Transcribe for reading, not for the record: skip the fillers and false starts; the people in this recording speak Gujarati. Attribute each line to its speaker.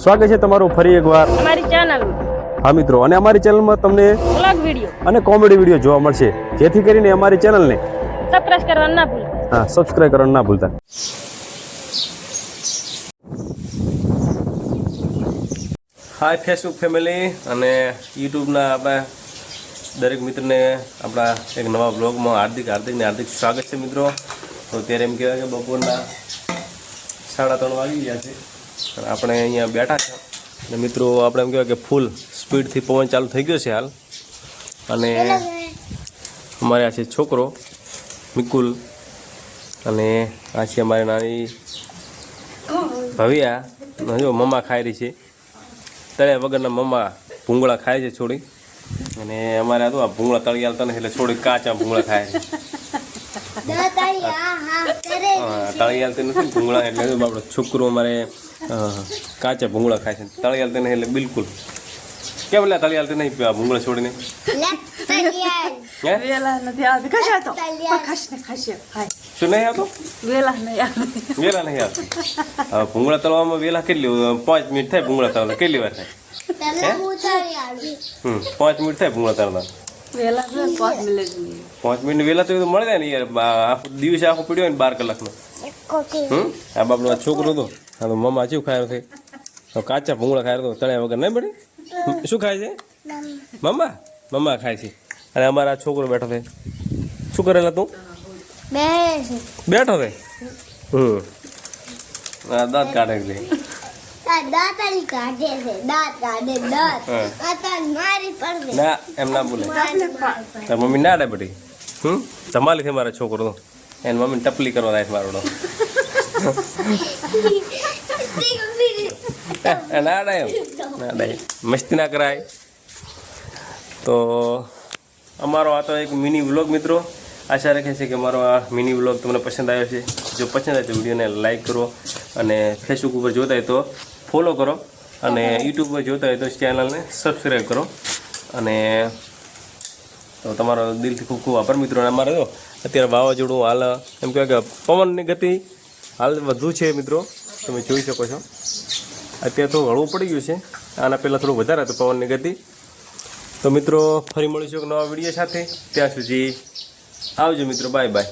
Speaker 1: સ્વાગત છે તમારું ફરી એકવાર
Speaker 2: અમારી ચેનલ
Speaker 1: હા મિત્રો, અને અમારી ચેનલમાં તમને
Speaker 2: વ્લોગ વિડિયો
Speaker 1: અને કોમેડી વિડીયો જોવા મળશે, જેથી કરીને અમારી ચેનલને
Speaker 2: સબસ્ક્રાઇબ કરવાનું ના ભૂલતા.
Speaker 1: હા સબસ્ક્રાઇબ કરવાનું ના ભૂલતા. હાય ફેસબુક ફેમિલી અને યુટ્યુબના આપણા દરેક મિત્રને આપણા એક નવા બ્લોગમાં હાર્દિક સ્વાગત છે મિત્રો. તો અત્યારે એમ કહેવાય કે બપોરના 3:30 વાગી ગયા છે અને આપણે અહીંયા બેઠા છે અને મિત્રો આપણે એમ કહેવાય કે ફૂલ સ્પીડથી પવન ચાલુ થઈ ગયો છે હાલ. અને અમારે આ છે છોકરો મિકુલ અને આ છે અમારી નાની ભવ્યા. જો મમ્મા ખાઈ રહી છે, તળ્યા વગરના મમ્મા ભૂંગળા ખાય છે છોડી. અને અમારે આ તો આ ભૂંગળા તળી આવતા નથી એટલે છોડી કાચા ભૂંગળા ખાય છે. તળી આવતી નથી ભૂંગળા એટલે આપણો છોકરો અમારે કાચા ભૂંગળા ખાય છે, તળી આવતી નહીં એટલે બિલકુલ. કેમ એટલે તળી આવતી નહીં ભૂંગળા છોડીને? શું નહીં આવતો? વેલા નહીં આવતું. હવે ભૂંગળા તળવામાં વેલા કેટલી 5 મિનિટ થાય ભૂંગળા તળવા? કેટલી વાર થાય? 5 મિનિટ થાય ભૂંગળા તળવા. 5 મિનિટ વેલા તો મળે જાય ને યાર. દિવસે આખો પીડ્યો હોય ને 12 કલાકનો. આ બાપનો છોકરો હતો હા તો મમ્મા શું ખાયો છે? કાચા ભૂંગળા ખાય તો તળ્યા વગર નહીં પડે. શું ખાય છે મમ્મા ખાય છે. અને અમારા છોકરો બેઠો છે. શું કરેલા તું? બેઠો છે. દાંત કાઢે છે. ના એમ ના બોલે. તાર મમ્મી ના ડે બધી. ધમાલી છે મારો છોકરો તો. એને મમ્મી ટપલી કરવા થાય મારો. ના ડાય મસ્તી ના કરાય. તો અમારો આ તો એક મિની વ્લોગ મિત્રો. આશા રાખે છે કે અમારો આ મિની વ્લોગ તમને પસંદ આવ્યો છે. જો પસંદ આવે તો વિડીયોને લાઈક કરો અને ફેસબુક ઉપર જોતા હોય તો ફોલો કરો અને યુટ્યુબ પર જોતા હોય તો ચેનલને સબસ્ક્રાઈબ કરો. અને તો તમારો દિલથી ખૂબ ખૂબ આભાર મિત્રો. અમારે તો અત્યારે વાવાઝોડું હાલ એમ કહેવાય કે પવનની ગતિ હાલ વધુ છે મિત્રો, તમે જોઈ શકો છો. અત્યારે થોડું હળવું પડી ગયું છે, આના પહેલાં થોડું વધારે હતું પવનની ગતિ. તો મિત્રો ફરી મળીશું એક નવા વિડીયો સાથે. ત્યાં સુધી આવજો મિત્રો, બાય બાય.